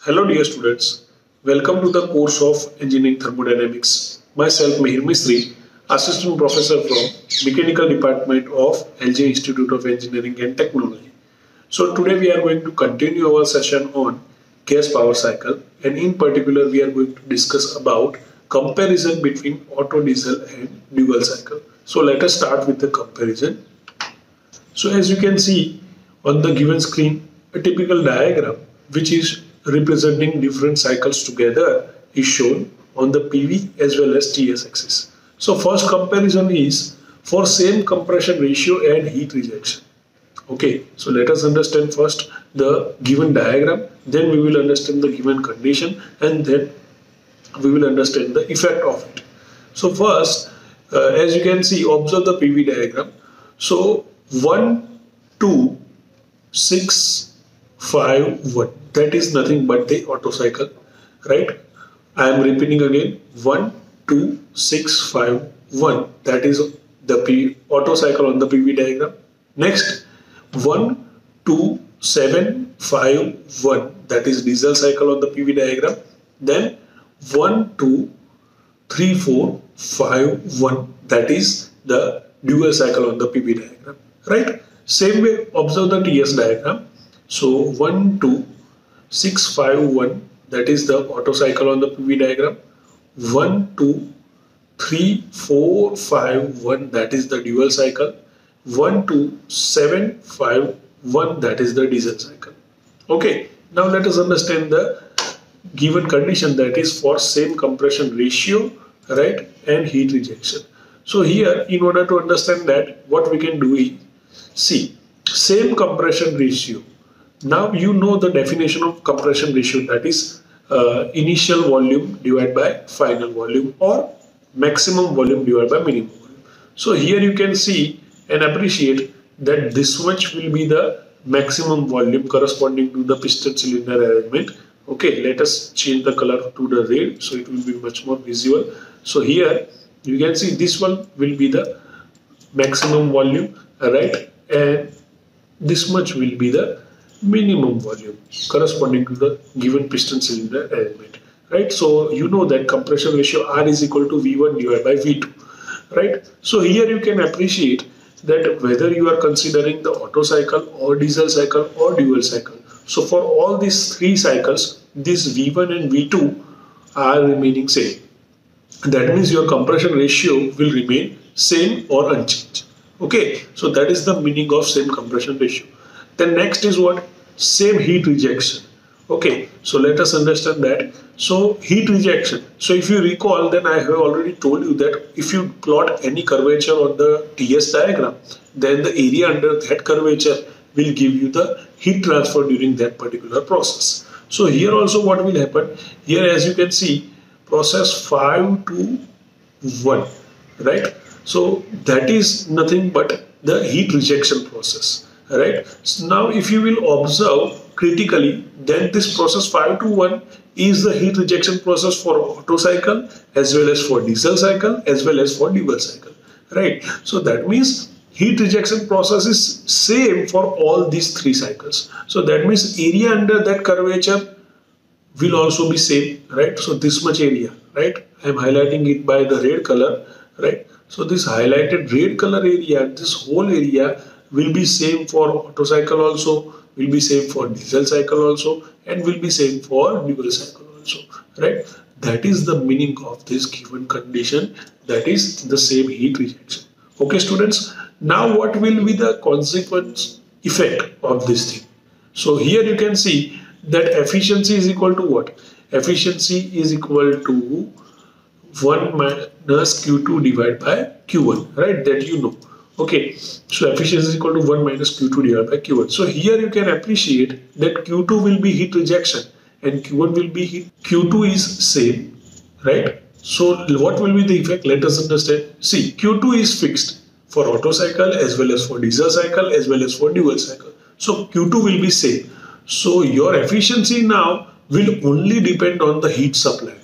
Hello dear students, welcome to the course of Engineering Thermodynamics. Myself Mihir Misri, Assistant Professor from Mechanical Department of LJ Institute of Engineering and Technology. So today we are going to continue our session on gas power cycle, and in particular we are going to discuss about comparison between Otto diesel and dual cycle. So let us start with the comparison. So as you can see on the given screen, a typical diagram which is representing different cycles together is shown on the PV as well as TS axis. So first comparison is for same compression ratio and heat rejection. Okay, so let us understand first the given diagram, then we will understand the given condition, and then we will understand the effect of it. So first, as you can see, observe the PV diagram. So 1, 2, 6, 5, 1. That is nothing but the Otto cycle, right? I am repeating again. 1, 2, 6, 5, 1. That is the Otto cycle on the PV diagram. Next, 1, 2, 7, 5, 1. That is diesel cycle on the PV diagram. Then 1, 2, 3, 4, 5, 1. That is the dual cycle on the PV diagram, right? Same way, observe the TS diagram. So 1, 2, 6, 5, 1. That is the Otto cycle on the PV diagram. 1, 2, 3, 4, 5, 1. That is the dual cycle. 1, 2, 7, 5, 1. That is the diesel cycle. Okay. Now let us understand the given condition, that is for same compression ratio, right, and heat rejection. So here, in order to understand that, what we can do is, see, same compression ratio. Now you know the definition of compression ratio, that is initial volume divided by final volume, or maximum volume divided by minimum volume. So here you can see and appreciate that this much will be the maximum volume corresponding to the piston cylinder arrangement. Okay, let us change the color to the red so it will be much more visible. So here you can see this one will be the maximum volume, right, and this much will be the minimum volume corresponding to the given piston cylinder arrangement, right? So you know that compression ratio R is equal to V1 divided by V2, right? So here you can appreciate that whether you are considering the Otto cycle or diesel cycle or dual cycle. So for all these three cycles, this V1 and V2 are remaining same. That means your compression ratio will remain same or unchanged. Okay, so that is the meaning of same compression ratio. Then next is what? Same heat rejection. Okay, so let us understand that. So heat rejection. So if you recall, then I have already told you that if you plot any curvature on the TS diagram, then the area under that curvature will give you the heat transfer during that particular process. So here also what will happen? Here, as you can see, process 5 to 1, right? So that is nothing but the heat rejection process, right? So now if you will observe critically, then this process 5 to 1 is the heat rejection process for Otto cycle as well as for diesel cycle as well as for dual cycle, right? So that means heat rejection process is same for all these three cycles. So that means area under that curvature will also be same, right? So this much area, right? I am highlighting it by the red color, right? So this highlighted red color area, this whole area will be same for Otto cycle also, will be same for diesel cycle also, and will be same for dual cycle also, right? That is the meaning of this given condition, that is the same heat rejection. Okay students, now what will be the consequence effect of this thing? So here you can see that efficiency is equal to what? Efficiency is equal to 1 minus Q2 divided by Q1, right? That you know. Okay, so efficiency is equal to 1 minus Q2 divided by Q1. So here you can appreciate that Q2 will be heat rejection and Q1 will be heat. Q2 is same, right? So what will be the effect? Let us understand. See, Q2 is fixed for Otto cycle as well as for diesel cycle as well as for dual cycle. So Q2 will be same. So your efficiency now will only depend on the heat supply.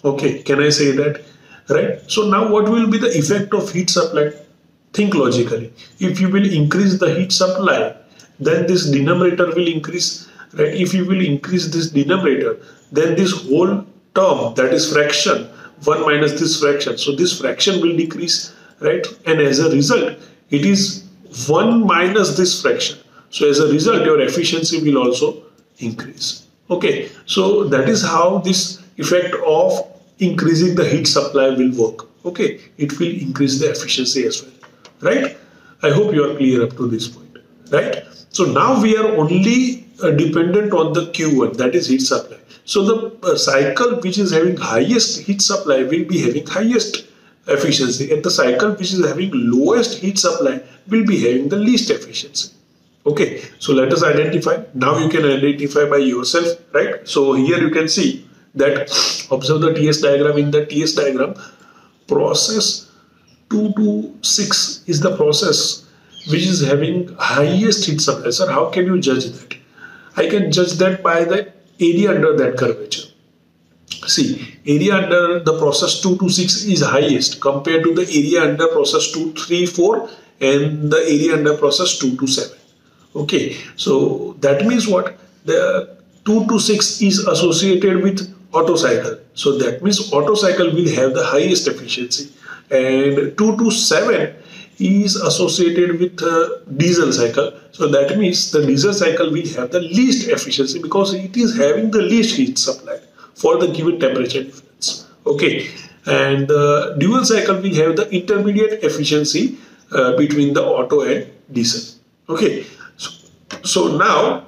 Okay, can I say that? Right? So now what will be the effect of heat supply? Think logically. If you will increase the heat supply, then this denominator will increase, right? If you will increase this denominator, then this whole term, that is fraction, 1 minus this fraction, so this fraction will decrease, right? And as a result, it is 1 minus this fraction. So as a result, your efficiency will also increase. Okay, so that is how this effect of increasing the heat supply will work. Okay, it will increase the efficiency as well, right? I hope you are clear up to this point, right? So now we are only dependent on the Q1, that is heat supply. So the cycle which is having highest heat supply will be having highest efficiency, and the cycle which is having lowest heat supply will be having the least efficiency. Okay, so let us identify. Now you can identify by yourself, right? So here you can see that, observe the TS diagram. In the TS diagram, process 2 to 6 is the process which is having highest heat supply. Sir, how can you judge that? I can judge that by the area under that curvature. See, area under the process 2 to 6 is highest compared to the area under process 2, 3, 4 and the area under process 2 to 7. Okay, so that means what? The 2 to 6 is associated with Otto cycle. So that means Otto cycle will have the highest efficiency, and 2 to 7 is associated with diesel cycle. So that means the diesel cycle will have the least efficiency because it is having the least heat supply for the given temperature difference. Okay, and the dual cycle will have the intermediate efficiency between the Otto and diesel. Okay, so now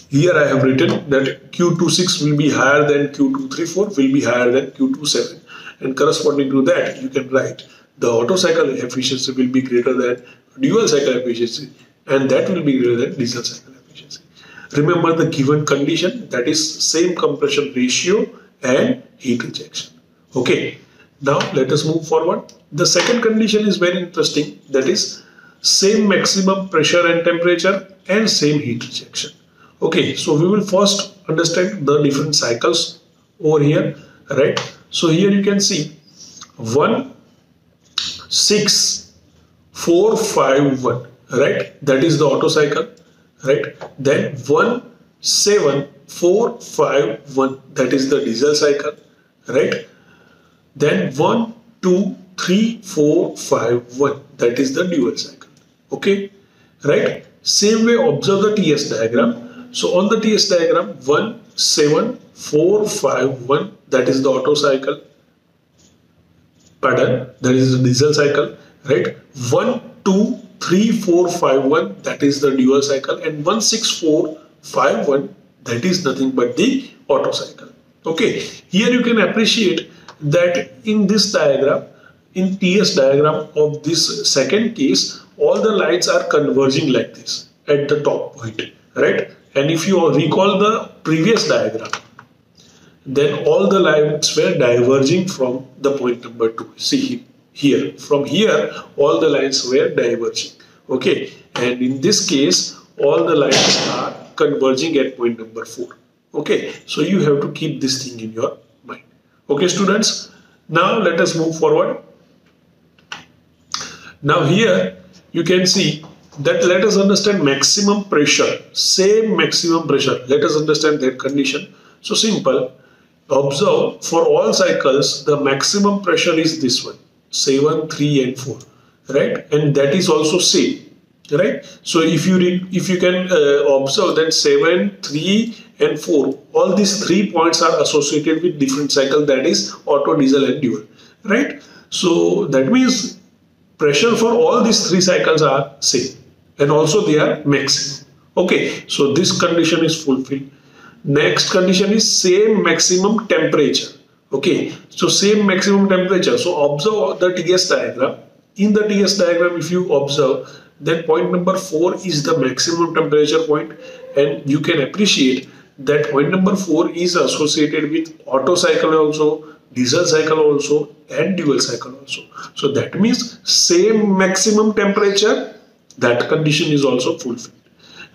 here I have written that Q26 will be higher than Q234 will be higher than Q27, and corresponding to that you can write the Otto cycle efficiency will be greater than dual cycle efficiency, and that will be greater than diesel cycle efficiency. Remember the given condition, that is same compression ratio and heat rejection. Okay, now let us move forward. The second condition is very interesting, that is same maximum pressure and temperature and same heat rejection. Okay, so we will first understand the different cycles over here, right? So here you can see 1, 6, 4, 5, 1, right? That is the Otto cycle, right? Then 1, 7, 4, 5, 1, that is the diesel cycle, right? Then 1, 2, 3, 4, 5, 1, that is the dual cycle. Okay, right? Same way, observe the TS diagram. So on the TS diagram, 1, 7, 4, 5, 1, that is the Otto cycle. Pardon, that is the diesel cycle, right? 1, 2, 3, 4, 5, 1, that is the dual cycle, and 1, 6, 4, 5, 1, that is nothing but the Otto cycle. Okay, here you can appreciate that in this diagram, in TS diagram of this second case, all the lines are converging like this at the top point, right? And if you recall the previous diagram, then all the lines were diverging from the point number 2. See here, from here, all the lines were diverging. Okay, and in this case, all the lines are converging at point number 4. Okay, so you have to keep this thing in your mind. Okay, students, now let us move forward. Now here you can see that let us understand maximum pressure, same maximum pressure. Let us understand that condition. So simple. Observe, for all cycles, the maximum pressure is this one, 7, 3 and 4, right? And that is also same, right? So if you can observe that 7, 3 and 4, all these 3 points are associated with different cycle, that is Otto, diesel and dual, right? So that means pressure for all these 3 cycles are same, and also they are maximum. Okay, so this condition is fulfilled. Next condition is same maximum temperature. Okay, so same maximum temperature. So observe the TS diagram. In the TS diagram, if you observe, then point number 4 is the maximum temperature point, and you can appreciate that point number 4 is associated with Otto cycle also, diesel cycle also, and dual cycle also. So that means same maximum temperature, that condition is also fulfilled.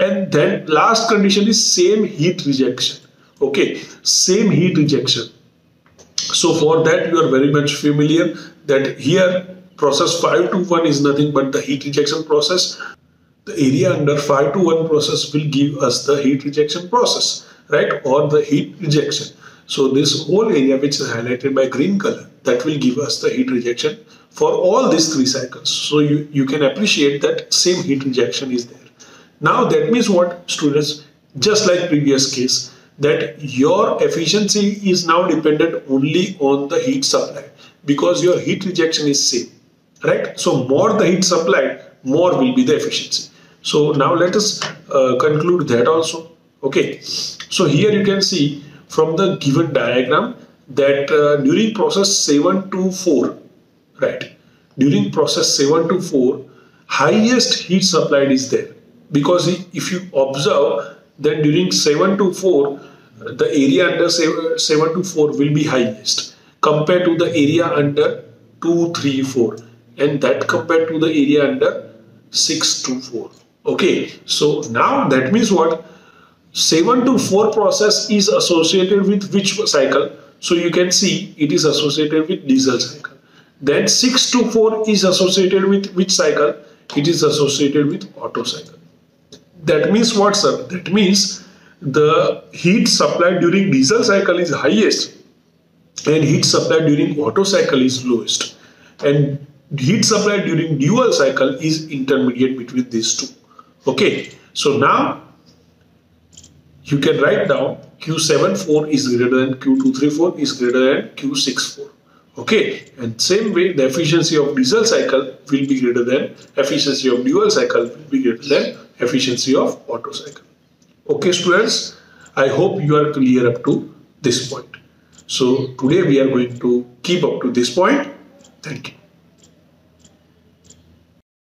And then last condition is same heat rejection. Okay, same heat rejection. So for that you are very much familiar that here process 5 to 1 is nothing but the heat rejection process. the area under 5 to 1 process will give us the heat rejection process, right, or the heat rejection. So this whole area which is highlighted by green color, that will give us the heat rejection for all these 3 cycles. So you can appreciate that same heat rejection is there. Now that means what, students, just like previous case, that your efficiency is now dependent only on the heat supply, because your heat rejection is same, right? So more the heat supplied, more will be the efficiency. So now let us conclude that also. Okay, so here you can see from the given diagram that during process 7 to 4, right, during process 7 to 4, highest heat supplied is there, because if you observe, then during 7 to 4, the area under 7 to 4 will be highest compared to the area under 2, 3, 4, and that compared to the area under 6 to 4. Okay, so now that means what? 7 to 4 process is associated with which cycle? So you can see it is associated with diesel cycle. Then 6 to 4 is associated with which cycle? It is associated with Otto cycle. That means what, sir? That means the heat supplied during diesel cycle is highest and heat supplied during Otto cycle is lowest, and heat supplied during dual cycle is intermediate between these two. Okay, so now you can write down Q74 is greater than Q234 is greater than Q64. Okay, and same way the efficiency of diesel cycle will be greater than efficiency of dual cycle will be greater than efficiency of Otto cycle. Okay, students, I hope you are clear up to this point. So today we are going to keep up to this point. Thank you.